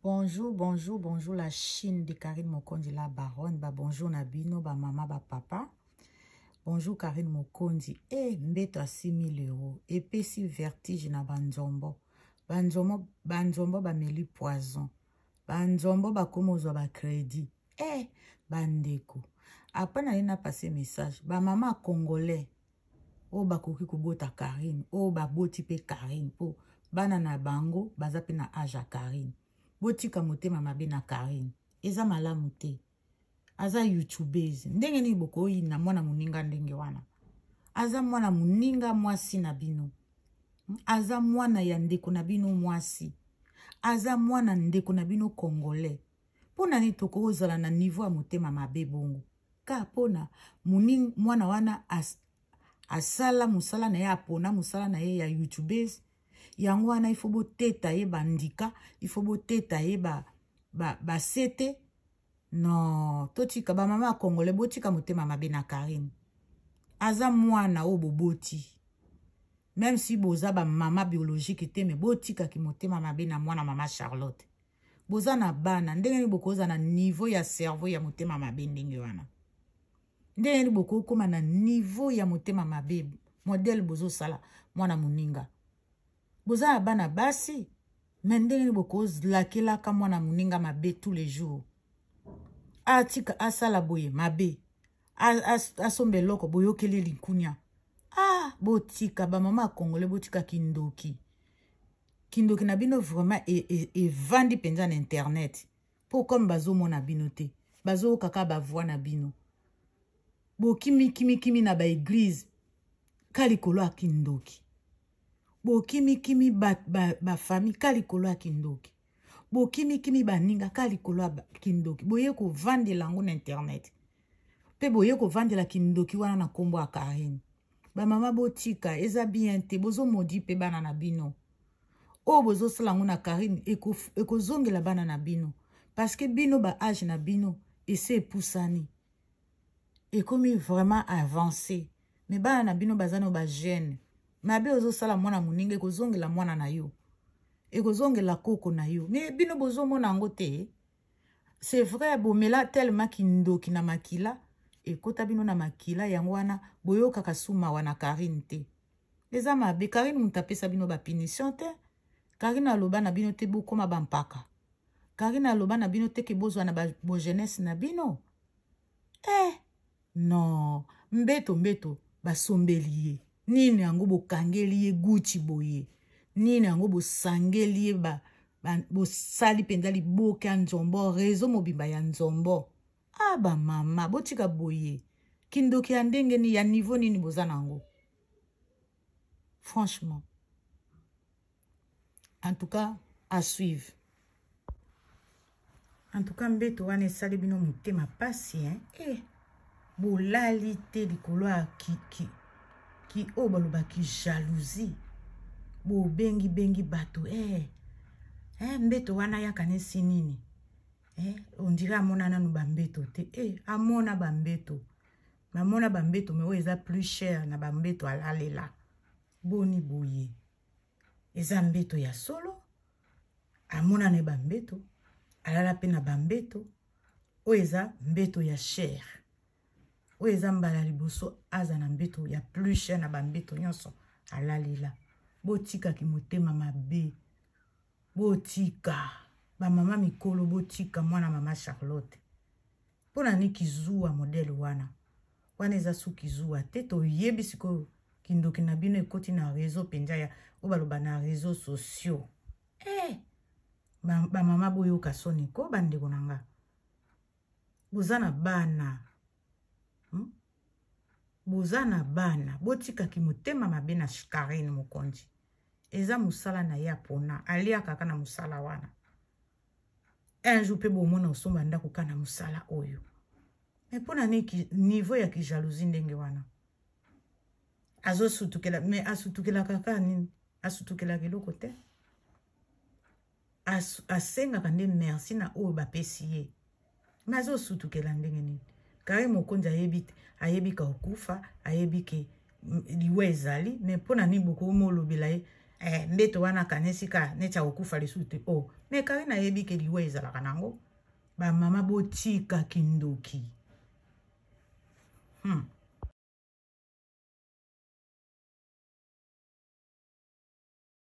Bonjour, bonjour, bonjour la Chine de Karine Mokondi, la baronne. Bonjour Nabino, maman, papa. Bonjour Karine Mokondi. Mbeto à 6 000 €. Et puis si vertige na banzombo. Banzombo meli poison. Banzombo komozo ba crédit. Bandeko. Après na passé message. Maman congolais. Bakoki kubota Karine. Baboti pe Karine. Po bana na bango, bazape na aja Karine. Botika motema mabe na Karine. Eza malamu te. Aza YouTubers. Ndenge ni boko na mwana muninga ndenge wana. Aza mwana muninga mwasi na bino. Aza mwana ya ndeko na bino mwasi. Aza mwana ndeko na bino congolais. Pona ni toko ozala na niveau ya motema mabe bongo. Ka pona mwana wana asala musala na ye apona musala na ye ya YouTubers. Yango wana il faut boteta ye bandika, il faut boteta ye ba sete. Non, totika ba mama congolais botika motema mabe na Karine. Aza mwana o boboti. Même si boza ba mama biologique te me botika ki motema mabe na mwana mama Charlotte. Boza na bana ndenge ni bokoza na niveau ya cerveau ya motema mabe ndenge wana. Ndenge ni boko koma na niveau ya motema mabe modèle bozo sala mwana muninga. Boza bana basi mendenge ni boko lakela ka mwana muninga mabe tous les jours. Atika asala boye mabe. Asombe loko boyokele likunya. Botika ba mama congolais botika kindoki. Kindoki na bino vraiment et vandi penza na internet. Po comme bazo mona bino te. Bazo kaka ba voix na bino. Bo kimi na ba église. Kalikolo akindoki. Bo kimi ba famille kalikolo akindoki. Bo kimi baninga kalikolo akindoki. Boye ko vandi lango na internet. Pe boye ko vandi la kindoki wana na kombo a Karine. Ba mama botika eza bien te bozo modi pe bana na bino. Bozo salango na Karine eko zongela bana na bino. Parce que bino ba âge na bino ese poussani. Et comme vraiment avancé. Mais bana na bino bazano ba jeune. Mabe ozo sala mwana muninga eko zongela mwana na yo. Eko zongela koko na yo. Mais bino bozo mona ngo te. C'est vrai bomela tellement kindoki na makila. Ekota bino na makila yango wana boyoka kasuma wana Karine te. Eza mabe Karine mutapesa bino ba punition te. Karine aloba na bino te bokoma bampaka. Karine aloba na bino te ke bozwa na bo jeunesse na bino. Non, mbeto basombeli ye. Nini yango bokangeli ye Gucci boye. Nini yango bosangeli ye bo sali pendali boke ya nzombo réseau mobimba ya nzombo. Ba mama botika boye. Kindoki ya ndenge ni ya niveau nini boza nango. Franchement. En tout cas, à suivre. En tout cas, mbeto wane sali bino mutema pasi bolali te likolo ya ki baloba ki jalousie. Bo bengi bato mbeto wana yaka nesi nini. On dirait amona nanu bambeto te. Amona bambeto. Mamona bambeto me eza plus cher na bambeto alalela. Boni boye. Eza mbeto ya solo. Amona ne bambeto. Alala pe na bambeto. Eza mbeto ya cher. Eza mbala liboso aza na mbeto ya plus cher na bambeto nyonso alalela. Botika ki motema mabe. Botika. Ba mama mikolo botika mwana mama Charlotte. Pona ni kizua modele wana. Wana eza su kizua. Teto yebi siko kindoki na bino ekoti na réseau penja ya. Baloba na réseaux sociaux. Ba mama boyo kasoni ko bandeko nanga. Bozana bana. Bozana bana. Botika ki motema mabe na Karine Mokondi. Eza musala na ya pona. Alia kaka na musala wana. Un jour pe bomona osomba ndako kana musala oyo. Mais pona ni niveau ya ki jalousie ndenge wana. Azo sutukela mais asutukela kaka nini? Asutukela kiloko te. Asenga kande merci na oyo bapesi ye. Mais azo sutukela ndenge nini? Karine Mokondi ayebi ka okufa, ayebi ke liwe ezali, mais pona ni boko molobela ye mbeto wana kanesika necha okufa lesu te o me Karine na yebi ke liwa ezalaka nango ba mama botika kindoki